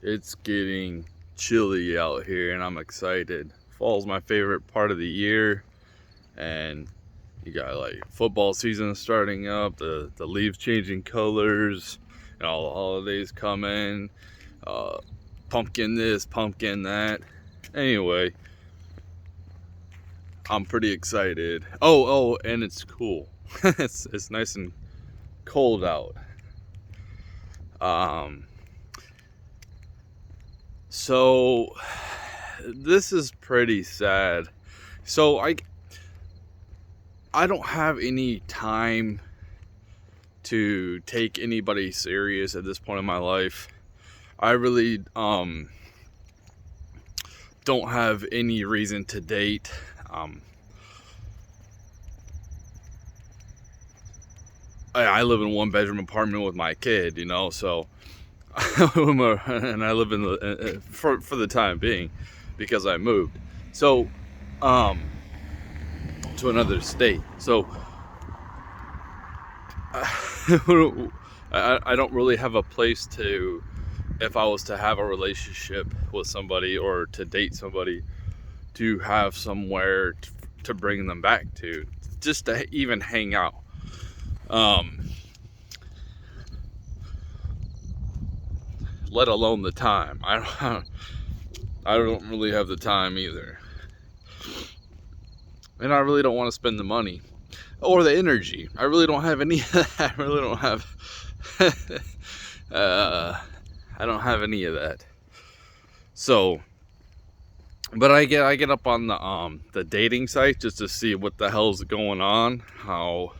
It's getting chilly out here and I'm excited. Fall's my favorite part of the year, and you got like football season starting up, the leaves changing colors, and all the holidays coming, pumpkin this, pumpkin that. Anyway, I'm pretty excited. And it's cool. It's nice and cold out. Um, so this is pretty sad. So I don't have any time to take anybody serious at this point in my life. I really don't have any reason to date. I live in a 1-bedroom apartment with my kid, so and I live in the for the time being because I moved. So to another state. So I don't really have a place to, if I was to have a relationship with somebody or to date somebody, to have somewhere to bring them back to, just to even hang out. Let alone the time. I don't really have the time either, and I really don't want to spend the money or the energy. I really don't have any of that. I really don't have. I don't have any of that. So, but I get up on the dating site just to see what the hell's going on. How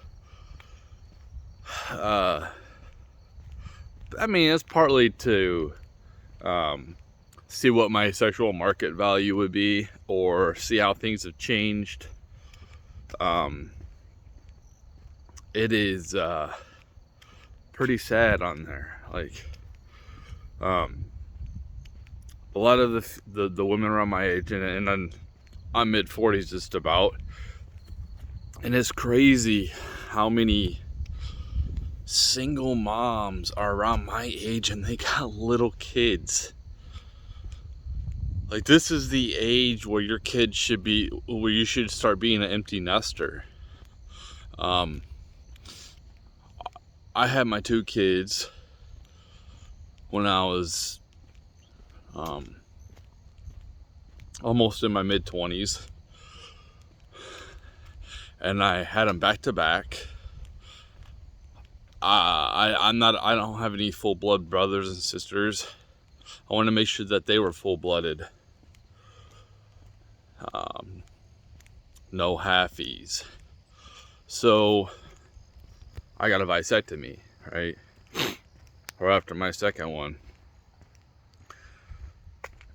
I mean, it's partly to see what my sexual market value would be, or see how things have changed. It is pretty sad on there. Like, a lot of the women around my age, and I'm mid-40s just about, and it's crazy how many single moms are around my age and they got little kids. Like, this is the age where your kid should be, where you should start being an empty nester. I had my 2 kids when I was almost in my mid-20s, and I had them back to back. I don't have any full-blood brothers and sisters. I want to make sure that they were full-blooded. No halfies. So I got a vasectomy, right? Or after my second one.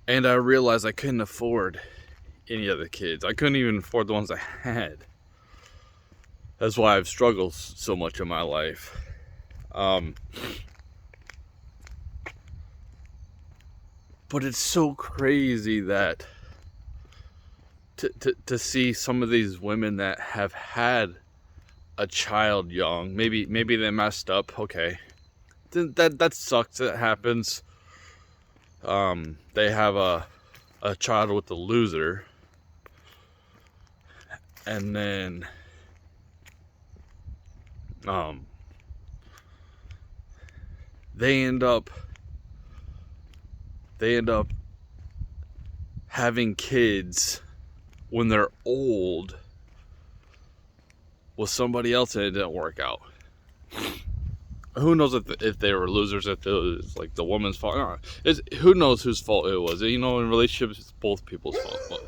And I realized I couldn't afford any of the kids. I couldn't even afford the ones I had. That's why I've struggled so much in my life. But it's so crazy that to see some of these women that have had a child young, maybe they messed up, okay, that sucks. It happens. They have a child with a loser, and then they end up having kids when they're old with somebody else, and it didn't work out. Who knows if they were losers, if it was like the woman's fault. Who knows whose fault it was. In relationships, it's both people's fault.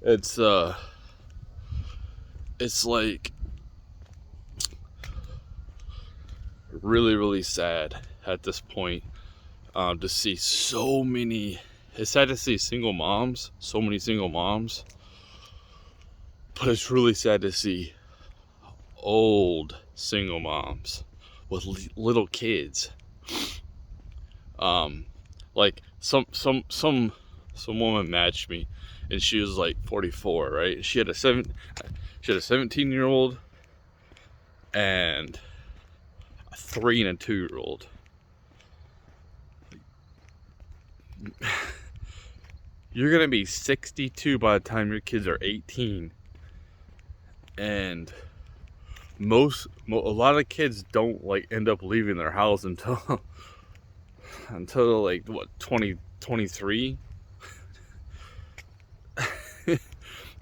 But it's like really, really sad at this point, to see so many. It's sad to see so many single moms, but it's really sad to see old single moms with little kids. Like some woman matched me, and she was like 44, right? She had a 17-year-old and a 3 and a 2-year-old. you're gonna be 62 by the time your kids are 18, and a lot of kids don't like end up leaving their house until like what, 23.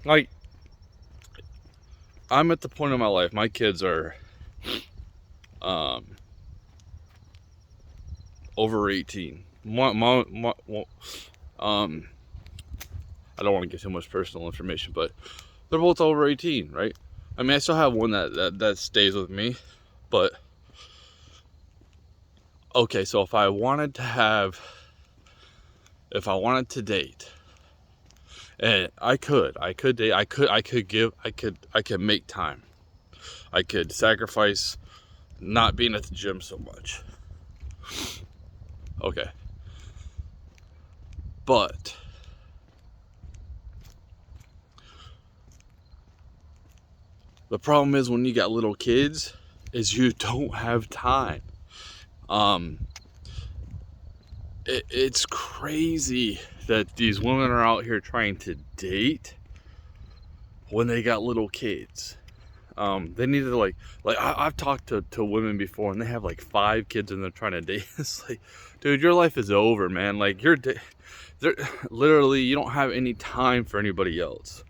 Like, I'm at the point in my life, my kids are over 18. I don't want to get too much personal information, but they're both over 18, right? I mean, I still have one that stays with me, but okay, so if I wanted to date, and I could make time. I could sacrifice not being at the gym so much. Okay. But the problem is when you got little kids is you don't have time. It's crazy that these women are out here trying to date when they got little kids. They need to I've talked to women before, and they have like 5 kids and they're trying to date. It's like, dude, your life is over, man. Like, they're literally, you don't have any time for anybody else.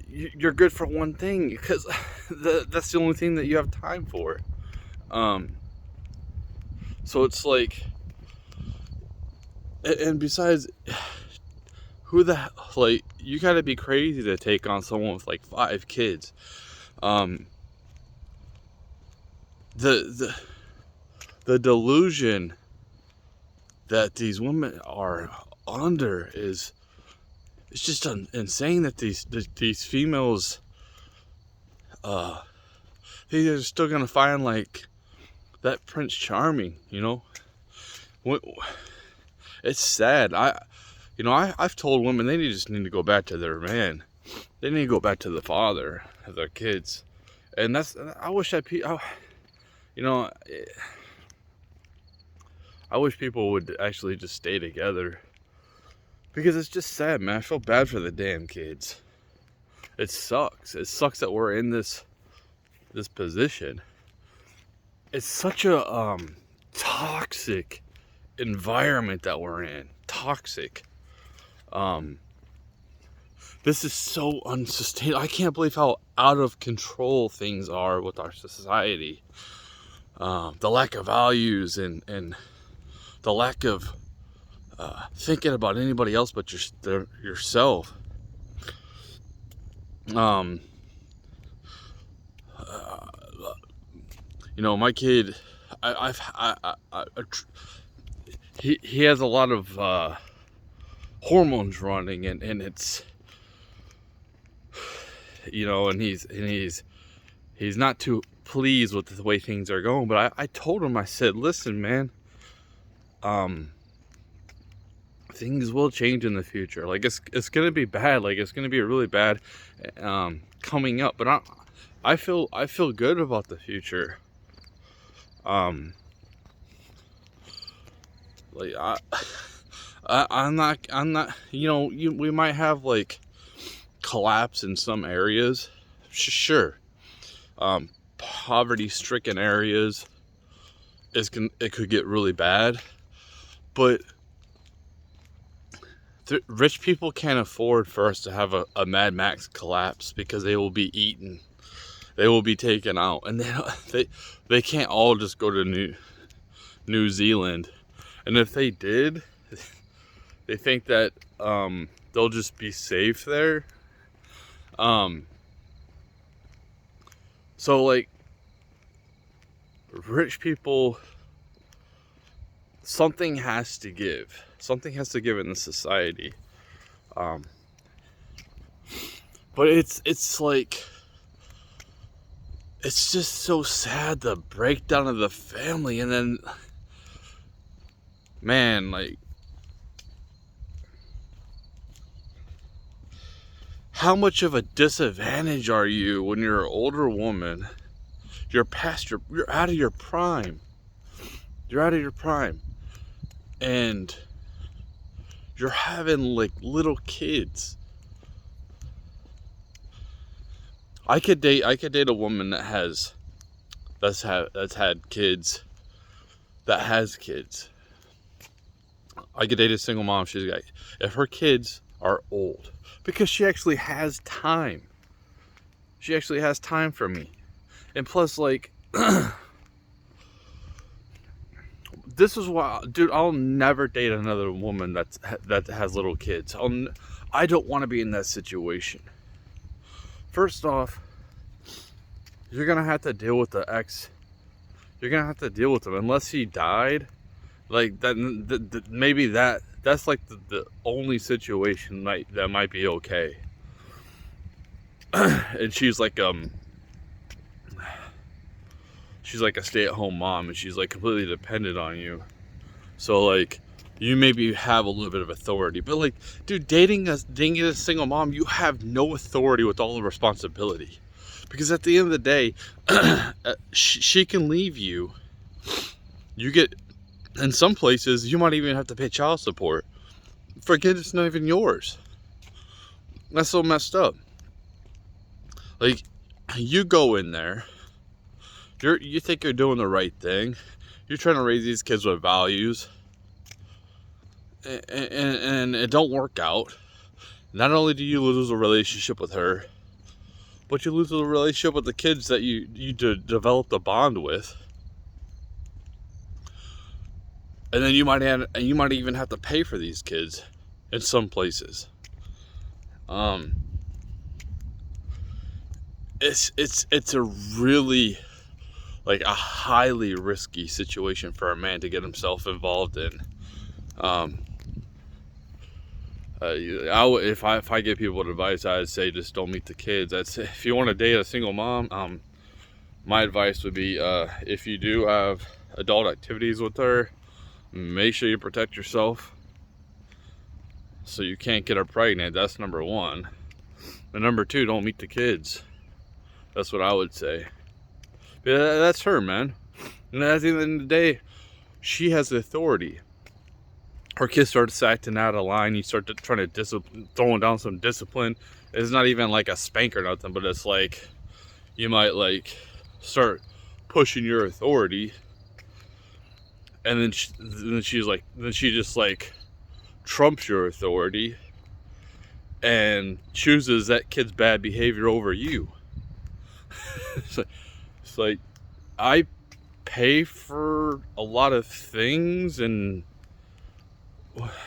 You're good for one thing, because that's the only thing that you have time for. So it's like, and besides, you gotta be crazy to take on someone with like 5 kids. The delusion that these women are under is, it's just insane that these females, they're still gonna find like that Prince Charming, you know. It's sad. I've told women they just need to go back to their man. They need to go back to the father of their kids, and I wish that I wish people would actually just stay together, because it's just sad, man. I feel bad for the damn kids. It sucks. It sucks that we're in this position. It's such a toxic environment that we're in. Toxic. This is so unsustainable. I can't believe how out of control things are with our society. The lack of values and the lack of thinking about anybody else but yourself. My kid, he has a lot of hormones running, and it's, and he's not too pleased with the way things are going. But I told him, I said, listen, man, things will change in the future. Like, it's gonna be bad. Like, it's gonna be really bad coming up. But I feel good about the future. I'm not. We might have like collapse in some areas, sure. Poverty-stricken areas, it could get really bad, but rich people can't afford for us to have a Mad Max collapse, because they will be eaten, they will be taken out, and they can't all just go to New Zealand. And if they did, they think that they'll just be safe there. So like, rich people, something has to give. Something has to give in the society. But it's like, it's just so sad, the breakdown of the family. And then, man, like, how much of a disadvantage are you when you're an older woman You're past you're out of your prime. You're out of your prime. And you're having like little kids. I could date a woman that's had kids, that has kids. I could date a single mom. She's got, if her kids are old, because she actually has time. She actually has time for me. And plus, like, this is why, dude, I'll never date another woman that has little kids. I don't want to be in that situation. First off, you're gonna have to deal with the ex. You're gonna have to deal with him unless he died. Like that, maybe that's like the only situation that might be okay. And she's like a stay-at-home mom, and she's like completely dependent on you. So like, you maybe have a little bit of authority, but like, dude, dating a single mom, you have no authority with all the responsibility, because at the end of the day, she can leave you. You get, in some places, you might even have to pay child support. Forget it's not even yours. That's so messed up. Like, you go in there, you think you're doing the right thing. You're trying to raise these kids with values, and it don't work out. Not only do you lose a relationship with her, but you lose a relationship with the kids that you developed a bond with. And then you might even have to pay for these kids in some places. It's a really, like, a highly risky situation for a man to get himself involved in. If I give people advice, I'd say just don't meet the kids. I'd say if you want to date a single mom, my advice would be, if you do have adult activities with her, make sure you protect yourself so you can't get her pregnant. That's number one. And number two, don't meet the kids. That's what I would say. Yeah, that's her, man. And at the end of the day, she has the authority. Her kids starts acting out of line. You start trying to throwing down some discipline. It's not even like a spank or nothing, but it's like you might like start pushing your authority, and then she just like trumps your authority and chooses that kid's bad behavior over you. It's like I pay for a lot of things and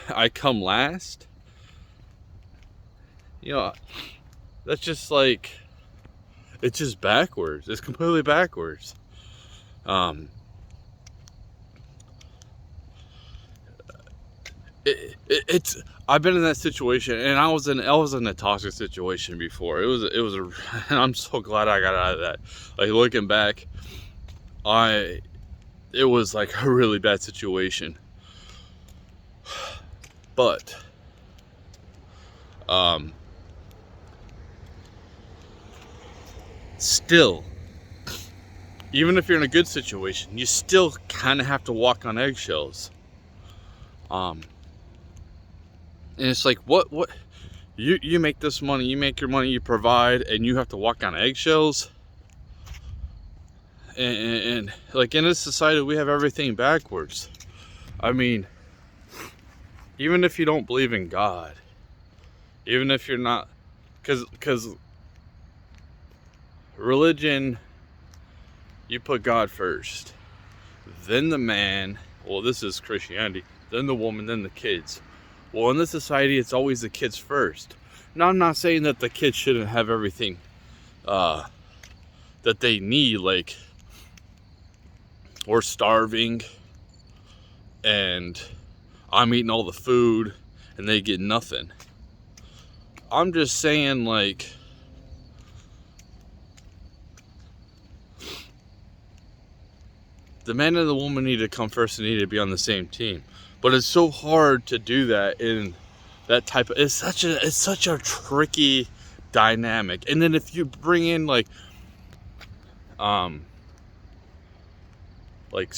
I come last. You know, that's just like, it's just backwards. It's completely backwards. It's I've been in that situation, and I was in a toxic situation before. It was and I'm so glad I got out of that. Like, looking back, it was like a really bad situation. But still, even if you're in a good situation, you still kind of have to walk on eggshells. And it's like, what you make this money, you make your money, you provide, and you have to walk on eggshells. And like, in this society, we have everything backwards. I mean, even if you don't believe in God, even if you're not, because religion, you put God first, then the man, well, this is Christianity, then the woman, then the kids. Well, in this society, it's always the kids first. Now, I'm not saying that the kids shouldn't have everything that they need, like, we're starving and I'm eating all the food and they get nothing. I'm just saying, like, the man and the woman need to come first and need to be on the same team. But it's so hard to do that in that type of, it's such a tricky dynamic. And then if you bring in like Like,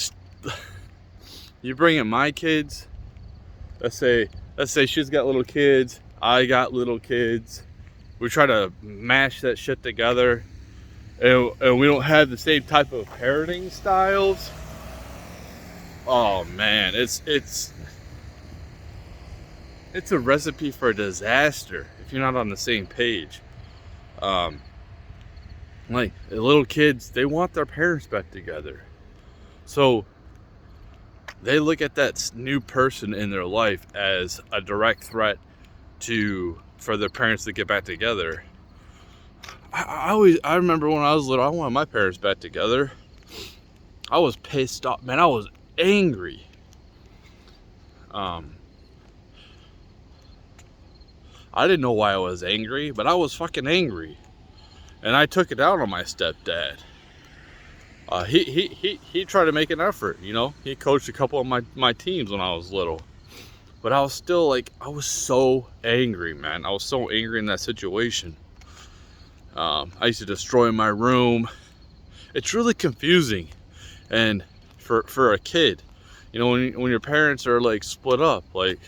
you bring in my kids. Let's say she's got little kids. I got little kids. We try to mash that shit together, and we don't have the same type of parenting styles. Oh man, it's a recipe for disaster if you're not on the same page. Like, little kids, they want their parents back together, so they look at that new person in their life as a direct threat for their parents to get back together. I remember when I was little, I wanted my parents back together. I was pissed off, man. I was angry. I didn't know why I was angry, but I was fucking angry, and I took it out on my stepdad. He tried to make an effort, you know. He coached a couple of my teams when I was little, but I was still like, I was so angry, man. I was so angry in that situation. I used to destroy my room. It's really confusing, and for a kid, you know, when your parents are like split up, like,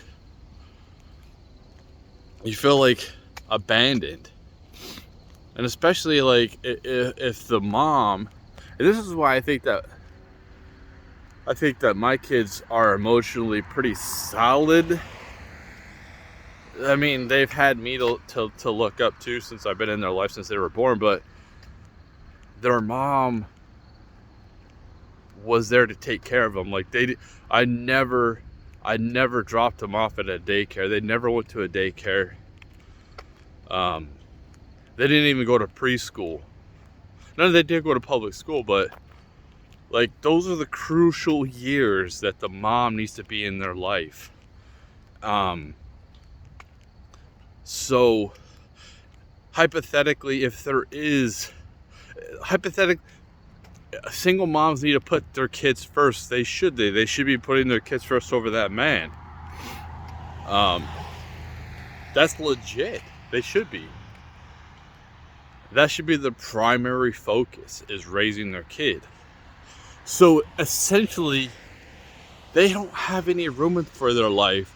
you feel like abandoned, and especially like if the mom. And this is why I think that my kids are emotionally pretty solid. I mean, they've had me to look up to since I've been in their life since they were born, but their mom was there to take care of them. Like, I never dropped them off at a daycare. They never went to a daycare. They didn't even go to preschool. None, they did go to public school, but like, those are the crucial years that the mom needs to be in their life. So hypothetically, single moms need to put their kids first. They should be putting their kids first over that man. That's legit. They should be. That should be the primary focus, is raising their kid. So essentially, they don't have any room for their life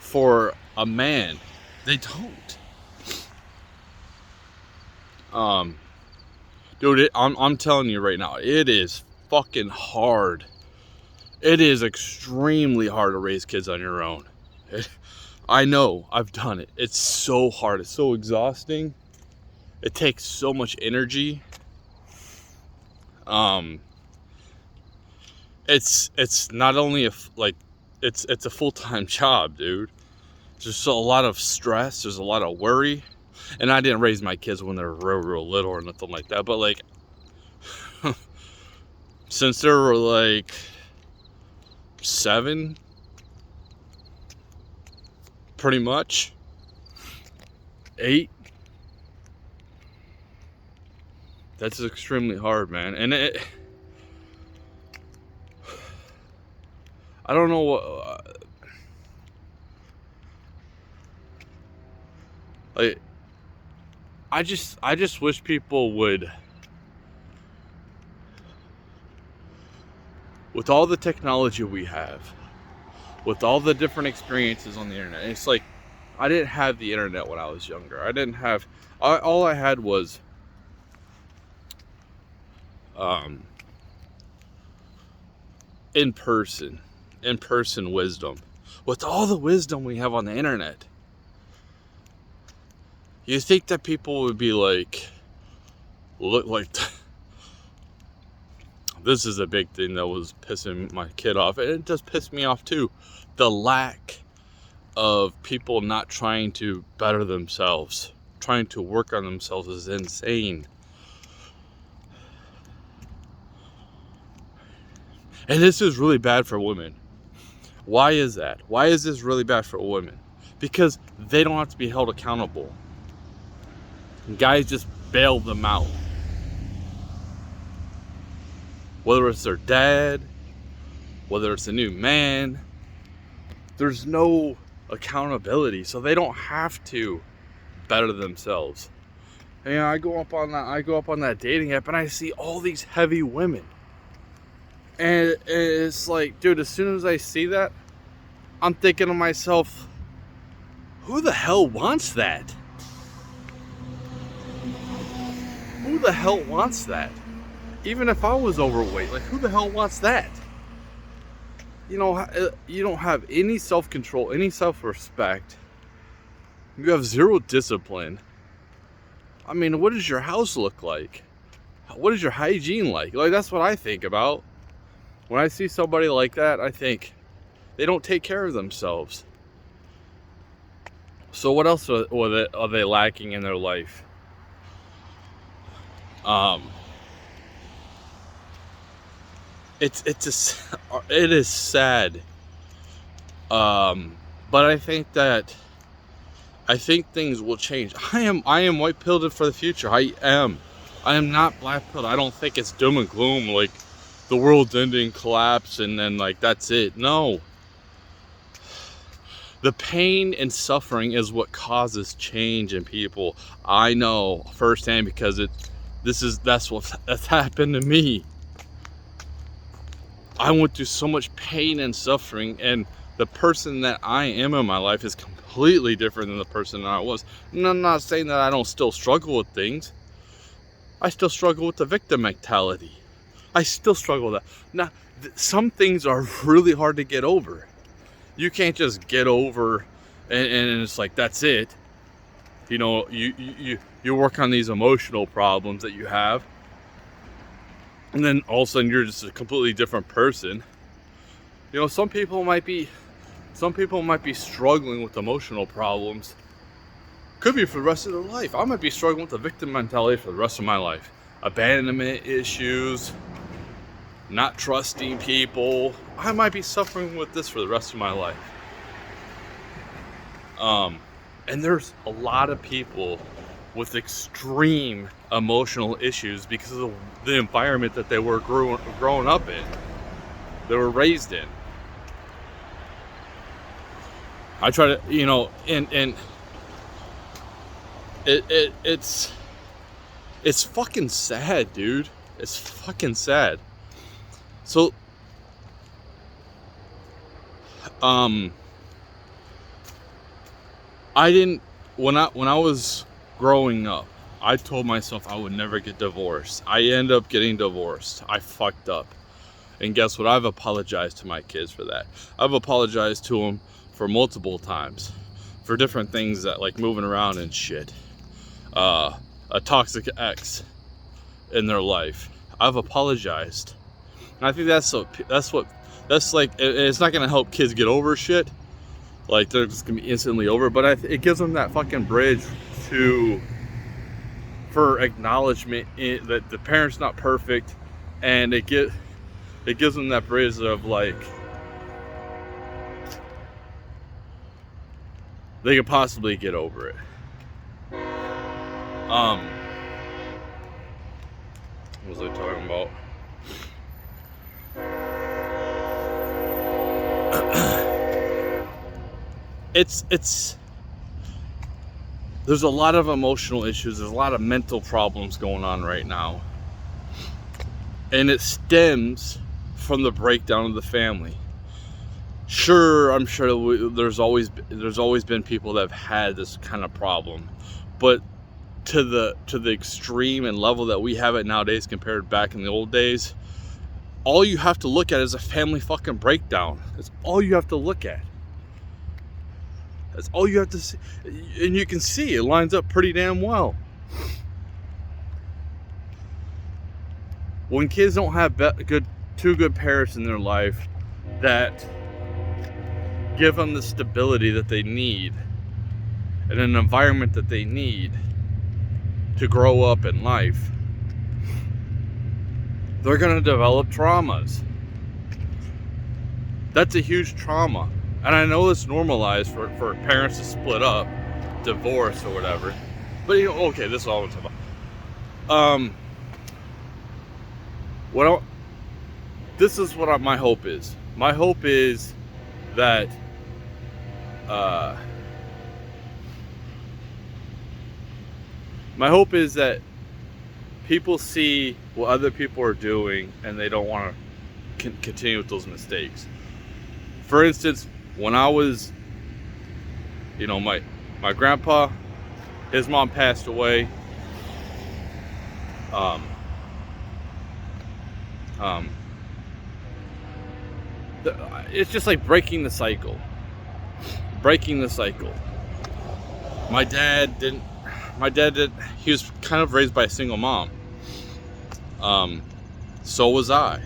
for a man. They don't. Dude, I'm telling you right now, it is fucking hard. It is extremely hard to raise kids on your own. I know, I've done it. It's so hard. It's so exhausting. It takes so much energy. It's not only it's a full-time job, dude. There's a lot of stress. There's a lot of worry. And I didn't raise my kids when they were real little or nothing like that. But like, since they were like 7, pretty much 8. That's extremely hard, man. And I don't know what, like, I just wish people would, with all the technology we have, with all the different experiences on the internet. It's like, I didn't have the internet when I was younger. All I had was in person wisdom. With all the wisdom we have on the internet, you think that people would be like, look like this is a big thing that was pissing my kid off, and it does piss me off too. The lack of people not trying to better themselves, trying to work on themselves, is insane. And this is really bad for women. Why is that? Why is this really bad for women? Because they don't have to be held accountable. Guys just bail them out. Whether it's their dad, whether it's a new man, there's no accountability, so they don't have to better themselves. And I go up on that dating app and I see all these heavy women. And it's like, dude, as soon as I see that, I'm thinking to myself, who the hell wants that? Who the hell wants that? Even if I was overweight, like, who the hell wants that? You know, you don't have any self-control, any self-respect. You have zero discipline. I mean, what does your house look like? What is your hygiene like? Like, that's what I think about. When I see somebody like that, I think they don't take care of themselves. So what else are they lacking in their life? It is sad. But I think things will change. I am white pilled for the future. I am not black pilled. I don't think it's doom and gloom, like the world's ending, collapse, and then like that's it. No. The pain and suffering is what causes change in people. I know firsthand because that's happened to me. I went through so much pain and suffering, and the person that I am in my life is completely different than the person that I was. And I'm not saying that I don't still struggle with things. I still struggle with the victim mentality. I still struggle with that. Now, some things are really hard to get over. You can't just get over and it's like, that's it. You know, you work on these emotional problems that you have, and then all of a sudden you're just a completely different person. You know, some people might be struggling with emotional problems. Could be for the rest of their life. I might be struggling with the victim mentality for the rest of my life. Abandonment issues, not trusting people. I might be suffering with this for the rest of my life. And there's a lot of people with extreme emotional issues because of the environment that they were growing up in, they were raised in. I try to, you know, and it's fucking sad, dude. It's fucking sad. So, when I was growing up, I told myself I would never get divorced. I ended up getting divorced. I fucked up. And guess what? I've apologized to my kids for that. I've apologized to them for multiple times for different things, that like moving around and shit. A toxic ex in their life. I've apologized. And I think that's like, it's not gonna help kids get over shit. Like they're just gonna be instantly over, but it gives them that fucking bridge for acknowledgement that the parent's not perfect, and it gives them that bridge of like they could possibly get over it. What was I talking about? There's a lot of emotional issues. There's a lot of mental problems going on right now, and it stems from the breakdown of the family. Sure, I'm sure there's always been people that have had this kind of problem, but to the extreme and level that we have it nowadays compared back in the old days, all you have to look at is a family fucking breakdown. That's all you have to look at. That's all you have to see, and you can see it lines up pretty damn well. When kids don't have two good parents in their life that give them the stability that they need and an environment that they need to grow up in life, they're going to develop traumas. That's a huge trauma. And I know it's normalized for parents to split up, divorce or whatever. But you know, okay, this is all I'm talking about. This is what my hope is. My hope is that people see what other people are doing and they don't want to continue with those mistakes. For instance, when I was, my grandpa, his mom passed away. It's just like breaking the cycle. My dad didn't. He was kind of raised by a single mom. So was I.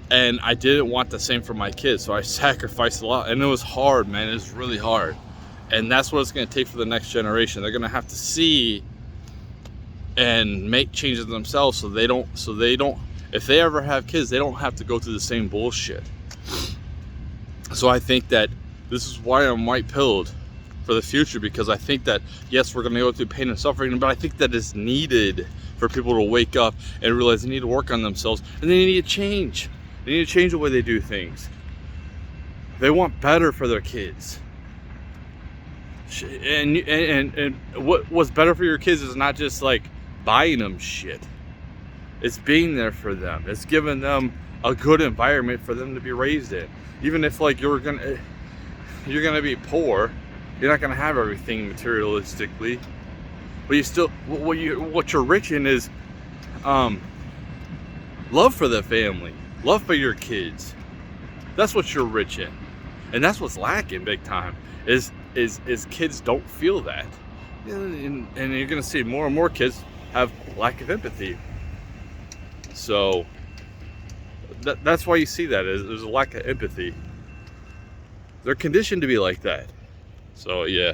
And I didn't want the same for my kids, so I sacrificed a lot. And it was hard, man. It was really hard. And that's what it's going to take for the next generation. They're going to have to see and make changes themselves so they don't, if they ever have kids, they don't have to go through the same bullshit. So I think that this is why I'm white-pilled for the future, because I think that, yes, we're going to go through pain and suffering, but I think that it's needed for people to wake up and realize they need to work on themselves, and they need to change. They need to change the way they do things. They want better for their kids. And what's better for your kids is not just like buying them shit. It's being there for them. It's giving them a good environment for them to be raised in. Even if like you're gonna be poor, you're not gonna have everything materialistically, but you still, what you're rich in is love for the family, love for your kids. That's what you're rich in, and that's what's lacking big time. Is kids don't feel that, and you're gonna see more and more kids have lack of empathy. So that's why you see that is there's a lack of empathy. They're conditioned to be like that. So yeah.